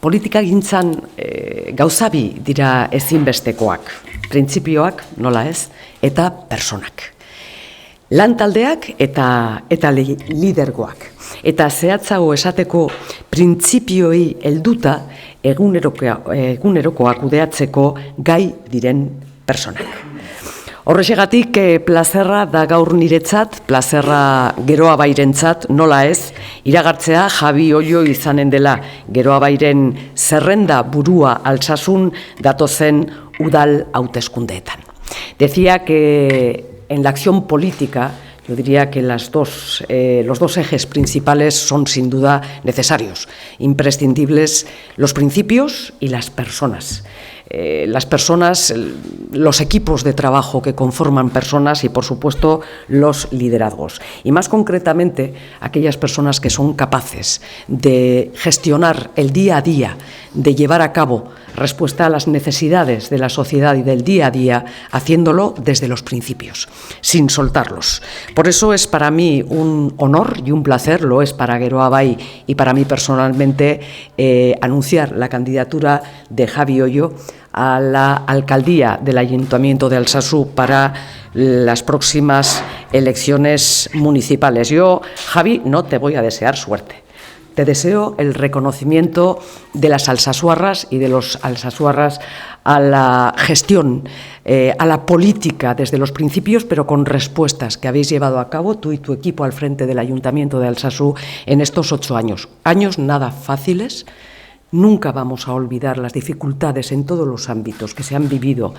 Politikagintzan gauzabi dira ezinbestekoak, printzipioak, nola ez, eta personak. Lantaldeak eta lidergoak. Eta zehatzago esateko printzipioi helduta egunerokoa kudeatzeko gai diren personak. Horrexegatik, plazerra da gaur niretzat, plazerra Geroa Bairentzat, nola ez, iragartzea Javi Ollo izanen dela Geroa Bairen zerrenda burua Altsasun datozen udal hauteskundeetan. Decía que en la acción política, yo diría que los dos ejes principales son sin duda necesarios, imprescindibles, los principios y las personas. Las personas, los equipos de trabajo que conforman personas y, por supuesto, los liderazgos. Y más concretamente, aquellas personas que son capaces de gestionar el día a día, de llevar a cabo respuesta a las necesidades de la sociedad y del día a día, haciéndolo desde los principios, sin soltarlos. Por eso es para mí un honor y un placer, lo es para Geroa Bai y para mí personalmente, anunciar la candidatura de Javi Ollo a la alcaldía del Ayuntamiento de Altsasu para las próximas elecciones municipales. Yo, Javi, no te voy a desear suerte. Te deseo el reconocimiento de las alsasuarras y de los alsasuarras a la gestión, a la política desde los principios, pero con respuestas que habéis llevado a cabo tú y tu equipo al frente del Ayuntamiento de Altsasu en estos 8 años. Años nada fáciles. Nunca vamos a olvidar las dificultades en todos los ámbitos que se han vivido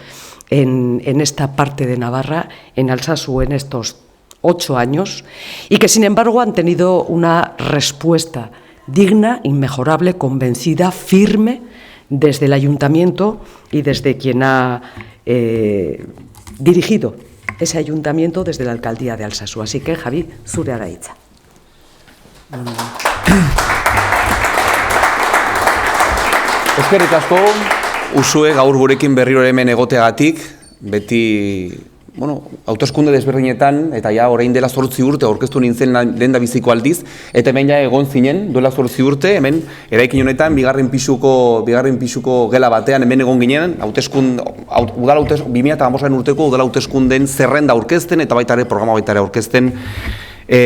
en esta parte de Navarra, en Altsasu, en estos 8 años, y que sin embargo han tenido una respuesta digna, inmejorable, convencida, firme, desde el Ayuntamiento y desde quien ha dirigido ese Ayuntamiento desde la Alcaldía de Altsasu. Así que, Javi, zure da hitza. Eskerrik asko, Usue gaur gurekin berriro hemen egoteagatik, beti, hauteskunde desberdinetan, eta ja orain dela 8 urte aurkeztu nintzen lehendabiziko aldiz, eta hemen ja egon zinen, duela 8 urte, hemen eraikin honetan, bigarren pisuko gela batean, hemen egon ginen, 2005 urteko udala hauteskunden zerrenda aurkezten, eta baita ere programa baita ere aurkezten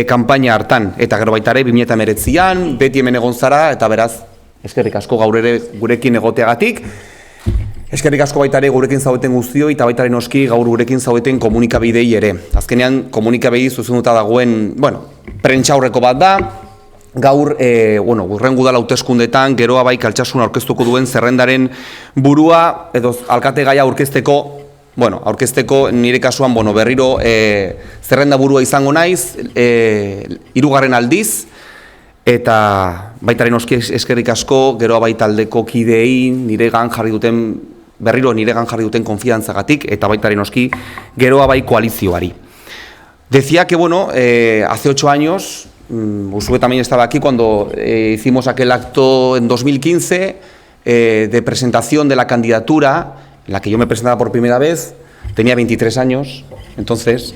kanpaina hartan, eta gero baita ere 2019an, beti hemen egon zara, eta beraz, eskerrik asko gaur ere gurekin egoteagatik. Eskerrik asko baita ere gurekin zaudeten guztioi eta baita ere noski gaur gurekin zaudeten komunikabidei ere. Azkenean komunikabidei zuzenduta dagoen, prentsaurreko bat da. Gaur, hurrengo udal hauteskundetan Geroa Bai Altsasun aurkeztuko duen zerrendaren burua edo alkate gaia aurkezteko nire kasuan berriro zerrenda burua izango naiz, 3. aldiz. Eta baitaren noski eskerrik asko Geroa Bai taldeko kideei berriro niregan jarri duten konfiantzagatik eta baitaren noski Geroa Bai koalizioari. Decía que hace 8 años, Usue también estaba aquí cuando hicimos aquel acto en 2015 de presentación de la candidatura, en la que yo me presentaba por primera vez, tenía 23 años, entonces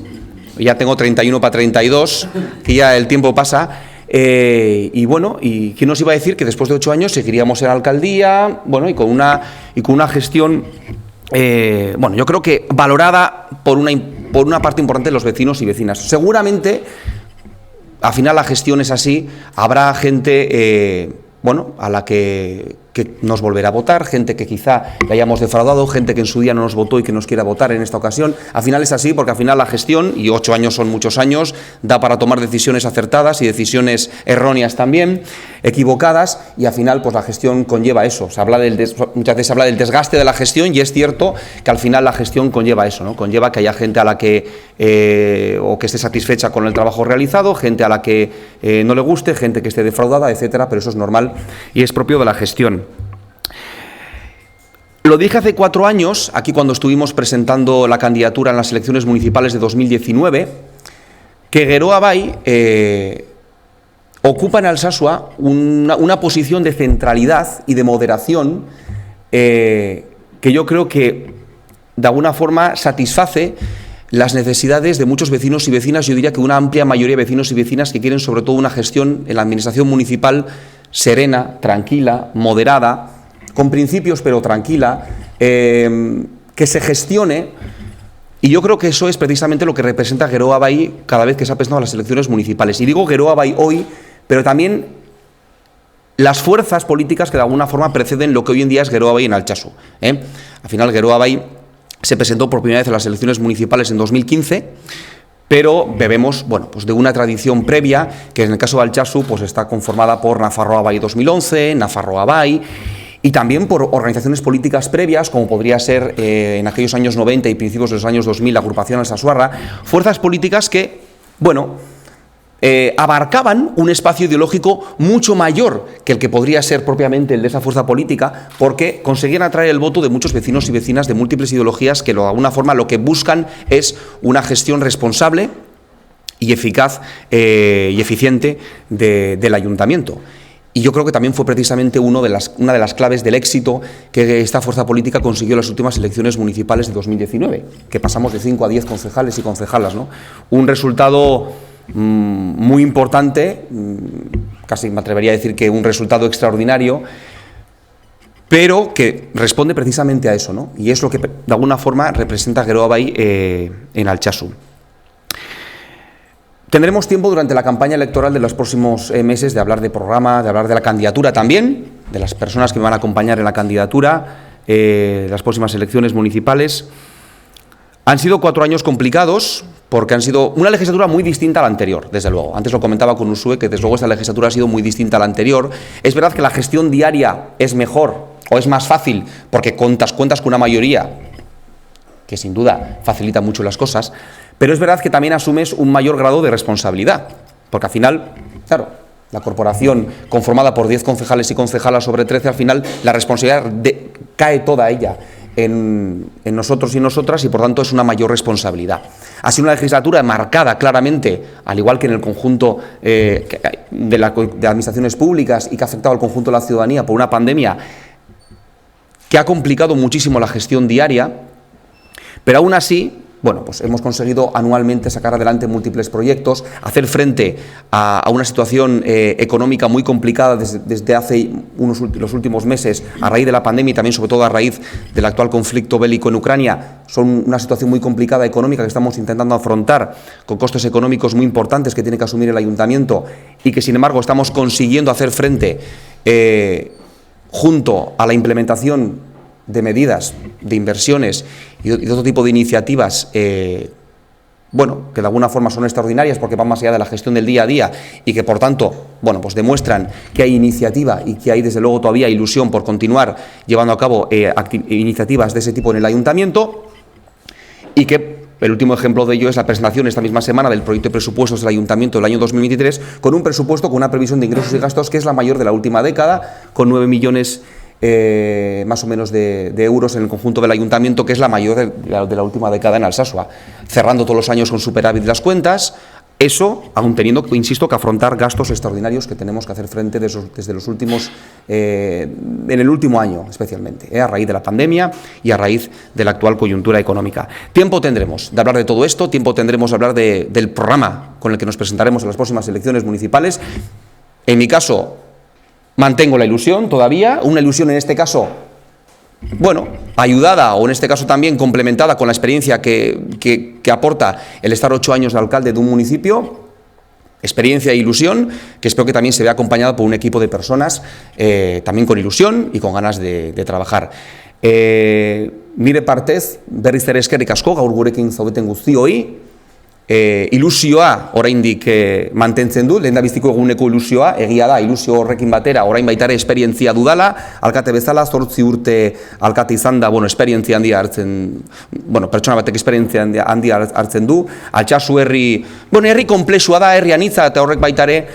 ya tengo 31 para 32, que ya el tiempo pasa. ¿Y quién nos iba a decir que después de 8 años seguiríamos en la alcaldía, y con una gestión, yo creo que valorada por una parte importante de los vecinos y vecinas? Seguramente, al final la gestión es así, habrá gente, a la que nos volverá a votar, gente que quizá le hayamos defraudado, gente que en su día no nos votó y que nos quiera votar en esta ocasión. Al final es así porque al final la gestión, y 8 años son muchos años, da para tomar decisiones acertadas y decisiones erróneas también, equivocadas, y al final pues la gestión conlleva eso. Muchas veces se habla del desgaste de la gestión y es cierto que al final la gestión conlleva eso, ¿no? Conlleva que haya gente a la que o que esté satisfecha con el trabajo realizado, gente a la que no le guste, gente que esté defraudada, etcétera, pero eso es normal y es propio de la gestión. Lo dije hace 4 años, aquí cuando estuvimos presentando la candidatura en las elecciones municipales de 2019, que Geroa Bai ocupa en Alsasua una posición de centralidad y de moderación que yo creo que de alguna forma satisface las necesidades de muchos vecinos y vecinas, yo diría que una amplia mayoría de vecinos y vecinas que quieren sobre todo una gestión en la administración municipal serena, tranquila, moderada, con principios pero tranquila, que se gestione. Y yo creo que eso es precisamente lo que representa Geroa Bai cada vez que se ha presentado a las elecciones municipales. Y digo Geroa Bai hoy, pero también las fuerzas políticas que de alguna forma preceden lo que hoy en día es Geroa Bai en Altsasu. Al final Geroa Bai se presentó por primera vez en las elecciones municipales en 2015, pero bebemos, bueno, pues de una tradición previa, que en el caso de Altsasu pues está conformada por Nafarroa Bai 2011, Nafarroa Bai, y también por organizaciones políticas previas, como podría ser en aquellos años 90 y principios de los años 2000 la agrupación Alsasuarra, fuerzas políticas que, bueno, abarcaban un espacio ideológico mucho mayor que el que podría ser propiamente el de esa fuerza política, porque conseguían atraer el voto de muchos vecinos y vecinas de múltiples ideologías que de alguna forma lo que buscan es una gestión responsable y eficaz y eficiente del ayuntamiento. Y yo creo que también fue precisamente una de las claves del éxito que esta fuerza política consiguió en las últimas elecciones municipales de 2019, que pasamos de 5 a 10 concejales y concejalas, ¿no? Un resultado muy importante, casi me atrevería a decir que un resultado extraordinario, pero que responde precisamente a eso, ¿no? Y es lo que de alguna forma representa Geroa Bai en Altsasu. Tendremos tiempo durante la campaña electoral de los próximos meses de hablar de programa, de hablar de la candidatura también, de las personas que me van a acompañar en la candidatura, de las próximas elecciones municipales. Han sido 4 años complicados, porque han sido una legislatura muy distinta a la anterior, desde luego. Antes lo comentaba con Usue, que desde luego esta legislatura ha sido muy distinta a la anterior. Es verdad que la gestión diaria es mejor o es más fácil, porque cuentas con una mayoría que sin duda facilita mucho las cosas, pero es verdad que también asumes un mayor grado de responsabilidad, porque al final, claro, la corporación conformada por 10 concejales y concejalas sobre 13, al final la responsabilidad cae toda ella en nosotros y nosotras, y por tanto es una mayor responsabilidad. Ha sido una legislatura marcada claramente, al igual que en el conjunto de administraciones públicas y que ha afectado al conjunto de la ciudadanía por una pandemia que ha complicado muchísimo la gestión diaria, pero aún así, bueno, pues hemos conseguido anualmente sacar adelante múltiples proyectos, hacer frente a una situación económica muy complicada desde hace los últimos meses, a raíz de la pandemia y también sobre todo a raíz del actual conflicto bélico en Ucrania. Son una situación muy complicada económica que estamos intentando afrontar con costes económicos muy importantes que tiene que asumir el ayuntamiento y que sin embargo estamos consiguiendo hacer frente junto a la implementación de medidas, de inversiones y de otro tipo de iniciativas, bueno, que de alguna forma son extraordinarias porque van más allá de la gestión del día a día y que por tanto, bueno, pues demuestran que hay iniciativa y que hay desde luego todavía ilusión por continuar llevando a cabo iniciativas de ese tipo en el ayuntamiento, y que el último ejemplo de ello es la presentación esta misma semana del proyecto de presupuestos del Ayuntamiento del año 2023, con un presupuesto con una previsión de ingresos y gastos que es la mayor de la última década, con 9 millones más o menos de euros en el conjunto del ayuntamiento, que es la mayor de la última década en Alsasua, cerrando todos los años con superávit las cuentas. Eso, aún teniendo, insisto, que afrontar gastos extraordinarios que tenemos que hacer frente desde los últimos, en el último año especialmente, a raíz de la pandemia y a raíz de la actual coyuntura económica. Tiempo tendremos de hablar de todo esto, tiempo tendremos de hablar del programa con el que nos presentaremos en las próximas elecciones municipales. En mi caso, mantengo la ilusión todavía, una ilusión en este caso, bueno, ayudada o en este caso también complementada con la experiencia que aporta el estar 8 años de alcalde de un municipio, experiencia e ilusión, que espero que también se vea acompañado por un equipo de personas también con ilusión y con ganas de trabajar. Nire partez, berriz ere eskerrik asko gaur gurekin zaudeten guztioi, ilusioa oraindik mantentzen du, lehendabiziko eguneko ilusioa, egia da, ilusio horrekin batera, orain baita ere esperientzia dudala, alkate bezala, 8 urte alkate izan da, esperientzia handia hartzen, pertsona batek esperientzia handia hartzen du, Altsasu herri, herri konplexua da, herri anitza, eta horrek baita ere,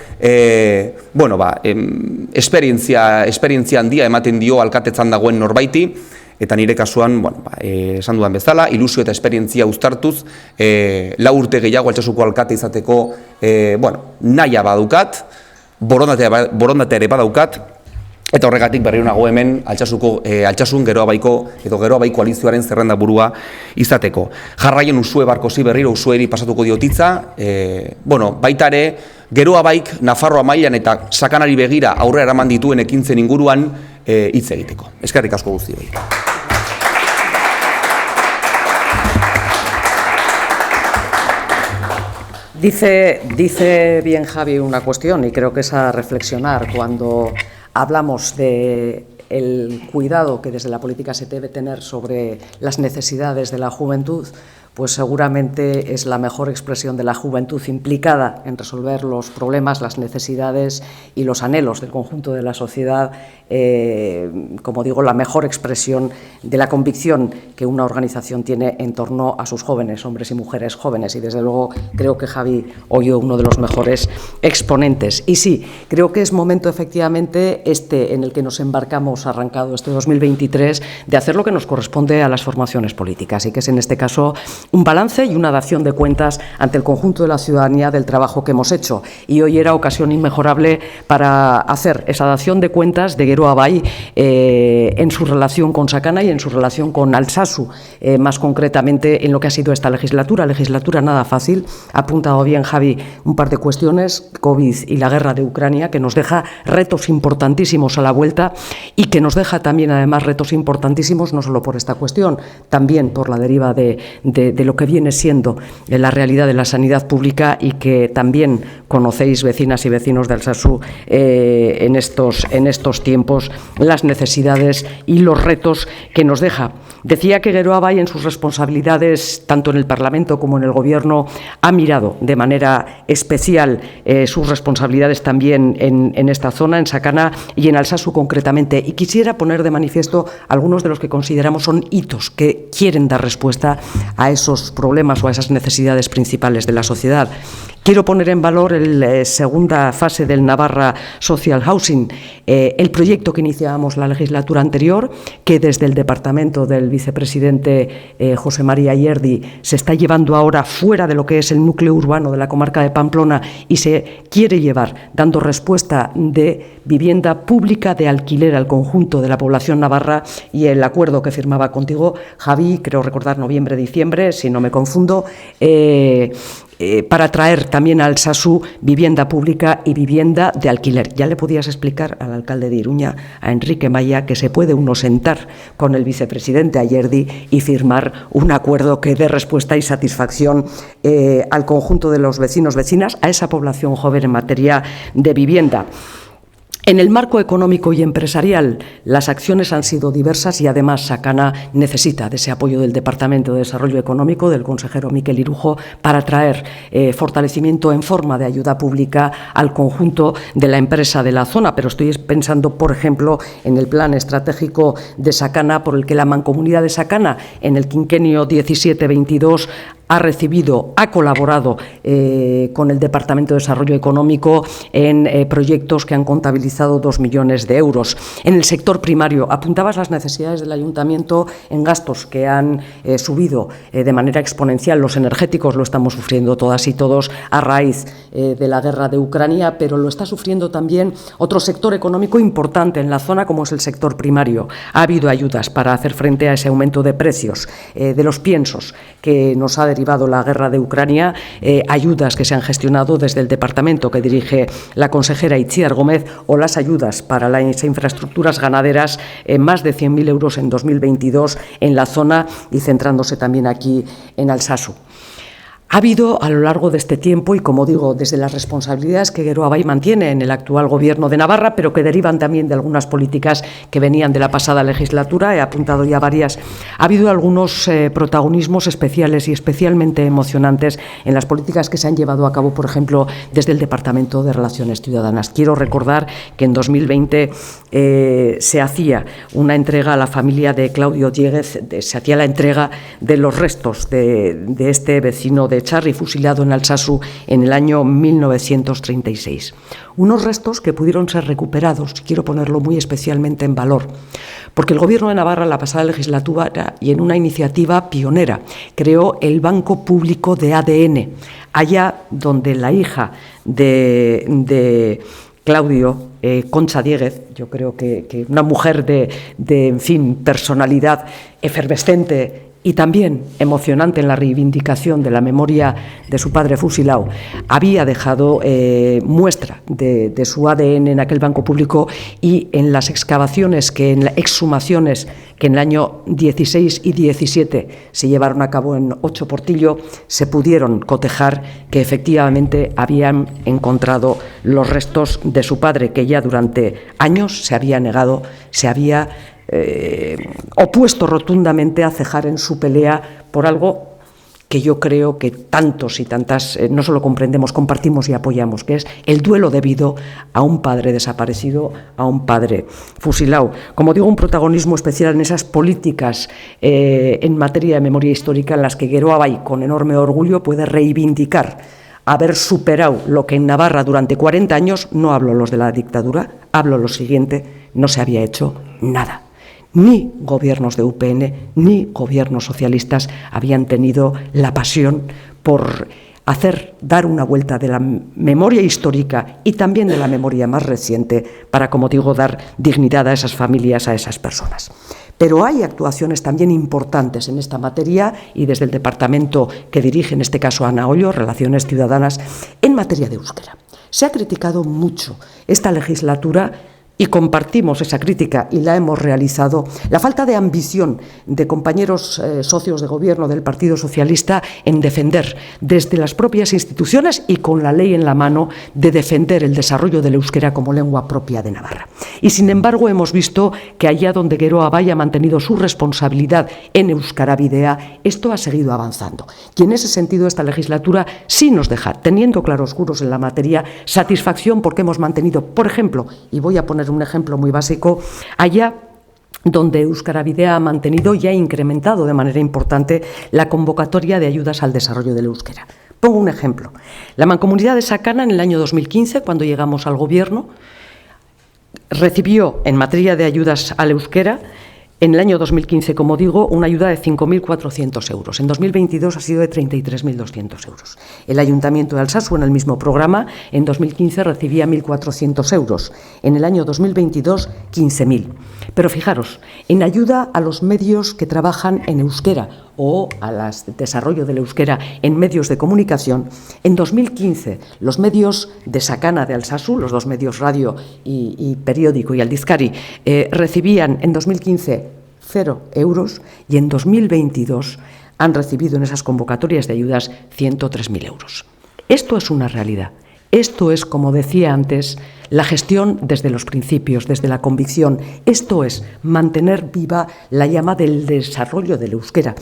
esperientzia handia ematen dio alkatetzan dagoen norbaiti, eta nire kasuan, esan dudan bezala, ilusio eta esperientzia uztartuz, 4 urte gehiago Altsasuko alkate izateko, nahia badukat, borondatea ere badaukat, eta horregatik berriro nago hemen Altsasun Geroa Baiko edo Geroa Bai koalizioaren zerrenda burua izateko. Jarraien Usue Barkosi berriro Usueri pasatuko diotitza, baita ere Geroa Baik Nafarroa mailan eta Sakanari begira aurrera eraman dituen ekintzen inguruan hitz egiteko. Eskerrik asko guztioi. Dice bien Javi una cuestión y creo que es a reflexionar cuando hablamos de el cuidado que desde la política se debe tener sobre las necesidades de la juventud, pues seguramente es la mejor expresión de la juventud implicada en resolver los problemas, las necesidades y los anhelos del conjunto de la sociedad, como digo, la mejor expresión de la convicción que una organización tiene en torno a sus jóvenes, hombres y mujeres jóvenes, y desde luego creo que Javi oyó uno de los mejores exponentes. Y sí, creo que es momento efectivamente en el que nos embarcamos, arrancado este 2023, de hacer lo que nos corresponde a las formaciones políticas, y que es en este caso un balance y una dación de cuentas ante el conjunto de la ciudadanía del trabajo que hemos hecho. Y hoy era ocasión inmejorable para hacer esa dación de cuentas de Geroa Bai en su relación con Sakana y en su relación con Altsasu, más concretamente en lo que ha sido esta legislatura nada fácil. Ha apuntado bien Javi un par de cuestiones, COVID y la guerra de Ucrania, que nos deja retos importantísimos a la vuelta y que nos deja también además retos importantísimos no solo por esta cuestión, también por la deriva de lo que viene siendo la realidad de la sanidad pública, y que también conocéis, vecinas y vecinos de Altsasu, en estos tiempos, las necesidades y los retos que nos deja. Decía que Geroa Bai, en sus responsabilidades, tanto en el Parlamento como en el Gobierno, ha mirado de manera especial sus responsabilidades también en esta zona, en Sakana y en Altsasu concretamente. Y quisiera poner de manifiesto algunos de los que consideramos son hitos que quieren dar respuesta a esos problemas o a esas necesidades principales de la sociedad. Quiero poner en valor la segunda fase del Navarra Social Housing, el proyecto que iniciábamos la legislatura anterior, que desde el departamento del vicepresidente José María Ayerdi se está llevando ahora fuera de lo que es el núcleo urbano de la comarca de Pamplona y se quiere llevar dando respuesta de vivienda pública de alquiler al conjunto de la población navarra, y el acuerdo que firmaba contigo, Javi, creo recordar noviembre-diciembre, si no me confundo, para traer también a Altsasu vivienda pública y vivienda de alquiler. Ya le podías explicar al alcalde de Iruña, a Enrique Maya, que se puede uno sentar con el vicepresidente Ayerdi y firmar un acuerdo que dé respuesta y satisfacción al conjunto de los vecinos, vecinas, a esa población joven en materia de vivienda. En el marco económico y empresarial, las acciones han sido diversas y además Sakana necesita de ese apoyo del Departamento de Desarrollo Económico, del consejero Miquel Irujo, para traer fortalecimiento en forma de ayuda pública al conjunto de la empresa de la zona. Pero estoy pensando, por ejemplo, en el plan estratégico de Sakana, por el que la Mancomunidad de Sakana en el quinquenio 17-22 ha colaborado con el Departamento de Desarrollo Económico en proyectos que han contabilizado 2 millones de euros. En el sector primario, apuntabas las necesidades del ayuntamiento en gastos que han subido de manera exponencial. Los energéticos lo estamos sufriendo todas y todos a raíz de la guerra de Ucrania, pero lo está sufriendo también otro sector económico importante en la zona, como es el sector primario. Ha habido ayudas para hacer frente a ese aumento de precios de los piensos que nos ha derivado la guerra de Ucrania, ayudas que se han gestionado desde el departamento que dirige la consejera Itziar Gómez, o las ayudas para las infraestructuras ganaderas, más de 100.000 euros en 2022 en la zona, y centrándose también aquí en Altsasu. Ha habido a lo largo de este tiempo, y como digo, desde las responsabilidades que Geroa Bai mantiene en el actual Gobierno de Navarra, pero que derivan también de algunas políticas que venían de la pasada legislatura, he apuntado ya varias, ha habido algunos protagonismos especiales y especialmente emocionantes en las políticas que se han llevado a cabo, por ejemplo, desde el Departamento de Relaciones Ciudadanas. Quiero recordar que en 2020 se hacía una entrega a la familia de Claudio Dieguez, se hacía la entrega de los restos de este vecino de Charri, fusilado en Altsasu en el año 1936. Unos restos que pudieron ser recuperados, quiero ponerlo muy especialmente en valor, porque el Gobierno de Navarra, la pasada legislatura, y en una iniciativa pionera, creó el Banco Público de ADN, allá donde la hija de Claudio, Concha Dieguez, yo creo que una mujer de en fin, personalidad efervescente, y también emocionante en la reivindicación de la memoria de su padre fusilado, había dejado muestra de su ADN en aquel banco público, y en las excavaciones, en las exhumaciones que en el año 16 y 17 se llevaron a cabo en Ocho Portillo, se pudieron cotejar que efectivamente habían encontrado los restos de su padre, que ya durante años se había negado, se había opuesto rotundamente a cejar en su pelea por algo que yo creo que tantos y tantas no solo comprendemos, compartimos y apoyamos, que es el duelo debido a un padre desaparecido, a un padre fusilado. Como digo, un protagonismo especial en esas políticas en materia de memoria histórica en las que Geroa Bai, con enorme orgullo, puede reivindicar haber superado lo que en Navarra durante 40 años, no hablo los de la dictadura, hablo lo siguiente, no se había hecho nada. Ni gobiernos de UPN ni gobiernos socialistas habían tenido la pasión por dar una vuelta de la memoria histórica y también de la memoria más reciente para, como digo, dar dignidad a esas familias, a esas personas. Pero hay actuaciones también importantes en esta materia, y desde el departamento que dirige, en este caso Ana Ollo, Relaciones Ciudadanas, en materia de euskera. Se ha criticado mucho esta legislatura, y compartimos esa crítica y la hemos realizado, la falta de ambición de compañeros socios de gobierno del Partido Socialista en defender desde las propias instituciones y con la ley en la mano de defender el desarrollo del euskera como lengua propia de Navarra. Y sin embargo hemos visto que allá donde Geroa Bai ha mantenido su responsabilidad en Euskara Bidea, esto ha seguido avanzando. Y en ese sentido esta legislatura sí nos deja, teniendo claroscuros en la materia, satisfacción porque hemos mantenido, por ejemplo, y voy a poner un ejemplo muy básico, allá donde Euskara Bidea ha mantenido y ha incrementado de manera importante la convocatoria de ayudas al desarrollo del euskera. Pongo un ejemplo. La Mancomunidad de Sakana, en el año 2015, cuando llegamos al gobierno, recibió en materia de ayudas al euskera, en el año 2015, como digo, una ayuda de 5.400 euros. En 2022 ha sido de 33.200 euros. El Ayuntamiento de Alsasu, en el mismo programa, en 2015 recibía 1.400 euros. En el año 2022, 15.000. Pero fijaros, en ayuda a los medios que trabajan en euskera o al desarrollo del euskera en medios de comunicación, en 2015 los medios de Sakana de Alsasu, los dos medios radio y periódico y Aldizkari, recibían en 2015 0 euros y en 2022 han recibido en esas convocatorias de ayudas 103.000 euros. Esto es una realidad. Esto es, como decía antes, la gestión desde los principios, desde la convicción. Esto es mantener viva la llama del desarrollo del euskera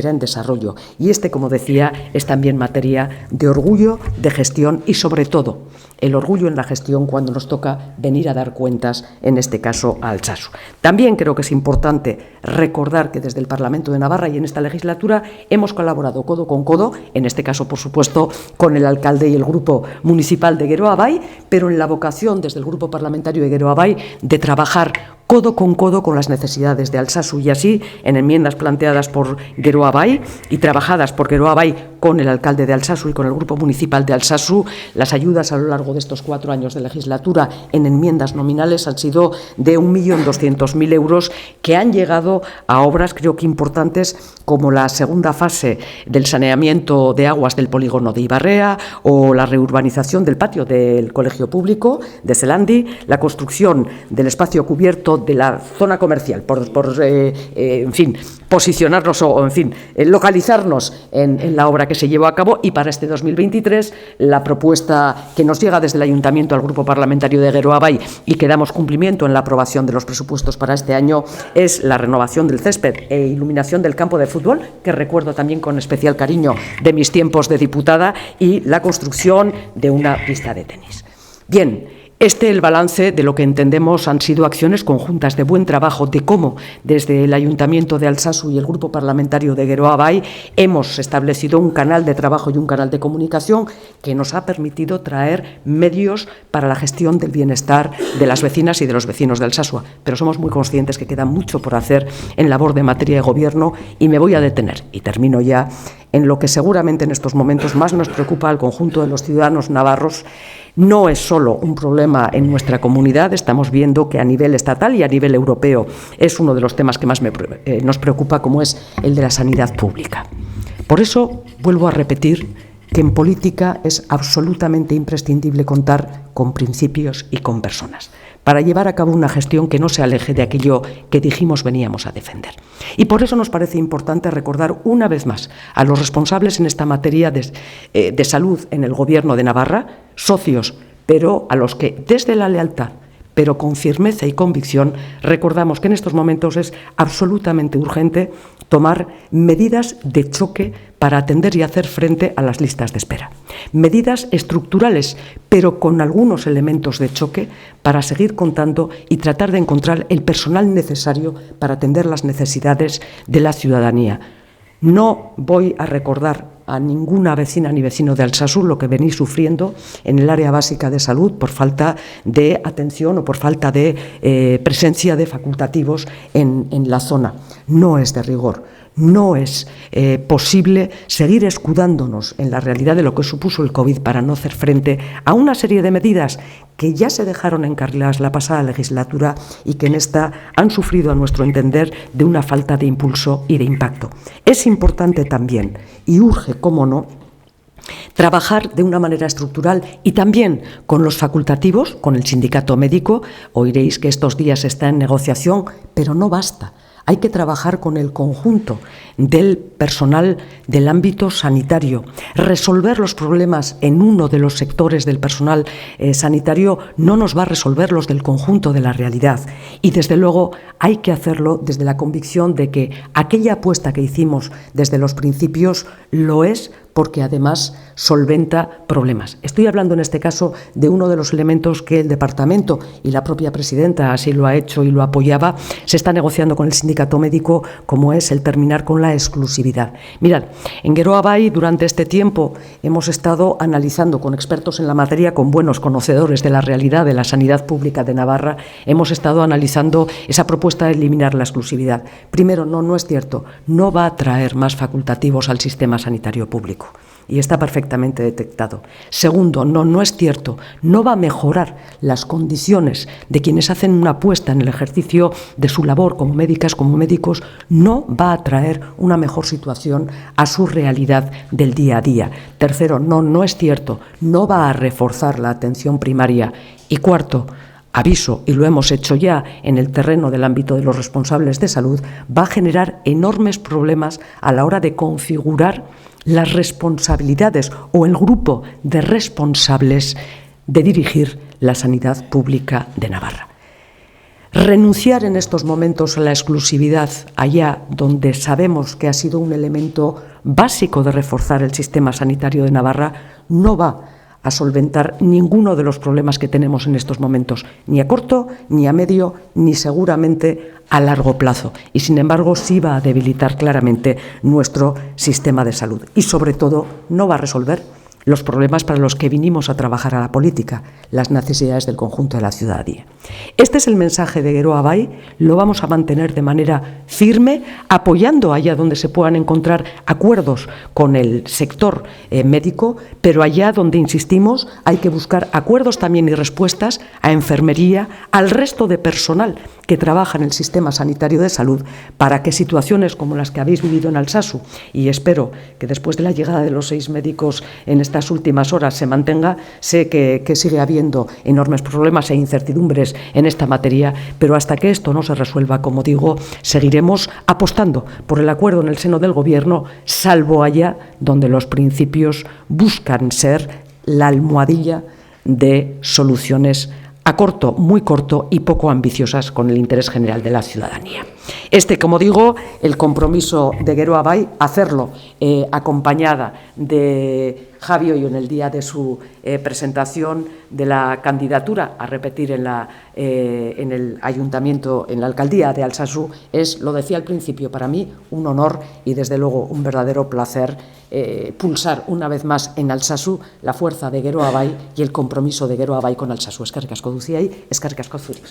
en desarrollo. Y como decía, es también materia de orgullo, de gestión y, sobre todo, el orgullo en la gestión cuando nos toca venir a dar cuentas, en este caso, a Alsasu. También creo que es importante recordar que desde el Parlamento de Navarra y en esta legislatura hemos colaborado codo con codo, en este caso, por supuesto, con el alcalde y el grupo municipal de Geroa Bai, pero en la vocación desde el grupo parlamentario de Geroa Bai de trabajar codo con las necesidades de Alsasu, y así, en enmiendas planteadas por Geroa Bai y trabajadas por Geroa Bai con el alcalde de Alsasu y con el grupo municipal de Alsasu, las ayudas a lo largo de estos 4 años de legislatura en enmiendas nominales han sido de 1.200.000 euros, que han llegado a obras, creo que importantes, como la segunda fase del saneamiento de aguas del polígono de Ibarrea o la reurbanización del patio del colegio público de Zelandi, la construcción del espacio cubierto de la zona comercial, en fin, posicionarnos o en fin, localizarnos en la obra que se llevó a cabo, y para este 2023 la propuesta que nos llega desde el Ayuntamiento al Grupo Parlamentario de Geroa Bai y que damos cumplimiento en la aprobación de los presupuestos para este año es la renovación del césped e iluminación del campo de fútbol, que recuerdo también con especial cariño de mis tiempos de diputada, y la construcción de una pista de tenis. Bien. El balance de lo que entendemos han sido acciones conjuntas de buen trabajo, de cómo desde el Ayuntamiento de Alsasu y el Grupo Parlamentario de Geroa Bai hemos establecido un canal de trabajo y un canal de comunicación que nos ha permitido traer medios para la gestión del bienestar de las vecinas y de los vecinos de Alsasua. Pero somos muy conscientes que queda mucho por hacer en labor de materia de gobierno, y me voy a detener, y termino ya, en lo que seguramente en estos momentos más nos preocupa al conjunto de los ciudadanos navarros, no es solo un problema en nuestra comunidad, estamos viendo que a nivel estatal y a nivel europeo es uno de los temas que más nos preocupa, como es el de la sanidad pública. Por eso, vuelvo a repetir que en política es absolutamente imprescindible contar con principios y con personas, para llevar a cabo una gestión que no se aleje de aquello que dijimos veníamos a defender. Y por eso nos parece importante recordar una vez más a los responsables en esta materia de salud en el Gobierno de Navarra, socios, pero a los que desde la lealtad, pero con firmeza y convicción, recordamos que en estos momentos es absolutamente urgente tomar medidas de choque para atender y hacer frente a las listas de espera. Medidas estructurales, pero con algunos elementos de choque para seguir contando y tratar de encontrar el personal necesario para atender las necesidades de la ciudadanía. No voy a recordar a ninguna vecina ni vecino de Altsasua lo que venís sufriendo en el área básica de salud por falta de atención o por falta de presencia de facultativos en la zona. No es de rigor. No es posible seguir escudándonos en la realidad de lo que supuso el COVID para no hacer frente a una serie de medidas que ya se dejaron encarriladas la pasada legislatura y que en esta han sufrido, a nuestro entender, de una falta de impulso y de impacto. Es importante también, y urge, cómo no, trabajar de una manera estructural y también con los facultativos, con el sindicato médico. Oiréis que estos días está en negociación, pero no basta. Hay que trabajar con el conjunto del personal del ámbito sanitario. Resolver los problemas en uno de los sectores del personal sanitario no nos va a resolver los del conjunto de la realidad. Y desde luego hay que hacerlo desde la convicción de que aquella apuesta que hicimos desde los principios lo es porque además solventa problemas. Estoy hablando en este caso de uno de los elementos que el departamento y la propia presidenta así lo ha hecho y lo apoyaba, se está negociando con el sindicato médico, como es el terminar con la exclusividad. Mirad, en Geroa Bai durante este tiempo hemos estado analizando con expertos en la materia, con buenos conocedores de la realidad de la sanidad pública de Navarra, hemos estado analizando esa propuesta de eliminar la exclusividad. Primero, no es cierto, no va a traer más facultativos al sistema sanitario público. Y está perfectamente detectado. Segundo, no es cierto, no va a mejorar las condiciones de quienes hacen una apuesta en el ejercicio de su labor como médicas, como médicos, no va a traer una mejor situación a su realidad del día a día. Tercero, no es cierto, no va a reforzar la atención primaria. Y cuarto, aviso, y lo hemos hecho ya en el terreno del ámbito de los responsables de salud, va a generar enormes problemas a la hora de configurar las responsabilidades o el grupo de responsables de dirigir la sanidad pública de Navarra. Renunciar en estos momentos a la exclusividad allá donde sabemos que ha sido un elemento básico de reforzar el sistema sanitario de Navarra no va a solventar ninguno de los problemas que tenemos en estos momentos, ni a corto, ni a medio, ni seguramente a largo plazo. Y, sin embargo, sí va a debilitar claramente nuestro sistema de salud. Y, sobre todo, no va a resolver los problemas para los que vinimos a trabajar a la política, las necesidades del conjunto de la ciudadanía. Este es el mensaje de Geroa Bai, lo vamos a mantener de manera firme, apoyando allá donde se puedan encontrar acuerdos con el sector médico, pero allá donde, insistimos, hay que buscar acuerdos también y respuestas a enfermería, al resto de personal que trabaja en el sistema sanitario de salud, para que situaciones como las que habéis vivido en Altsasua, y espero que después de la llegada de los 6 médicos en estas últimas horas se mantenga, sé que sigue habiendo enormes problemas e incertidumbres en esta materia, pero hasta que esto no se resuelva, como digo, seguiremos apostando por el acuerdo en el seno del Gobierno, salvo allá donde los principios buscan ser la almohadilla de soluciones a corto, muy corto y poco ambiciosas con el interés general de la ciudadanía. Como digo, el compromiso de Geroa Bai, hacerlo acompañada de Javi Oyo en el día de su presentación de la candidatura a repetir en el ayuntamiento, en la alcaldía de Altsasua, es, lo decía al principio, para mí un honor y desde luego un verdadero placer pulsar una vez más en Altsasua la fuerza de Geroa Bai y el compromiso de Geroa Bai con Altsasua. Eskerrik asko duziei, eskerrik asko zuri.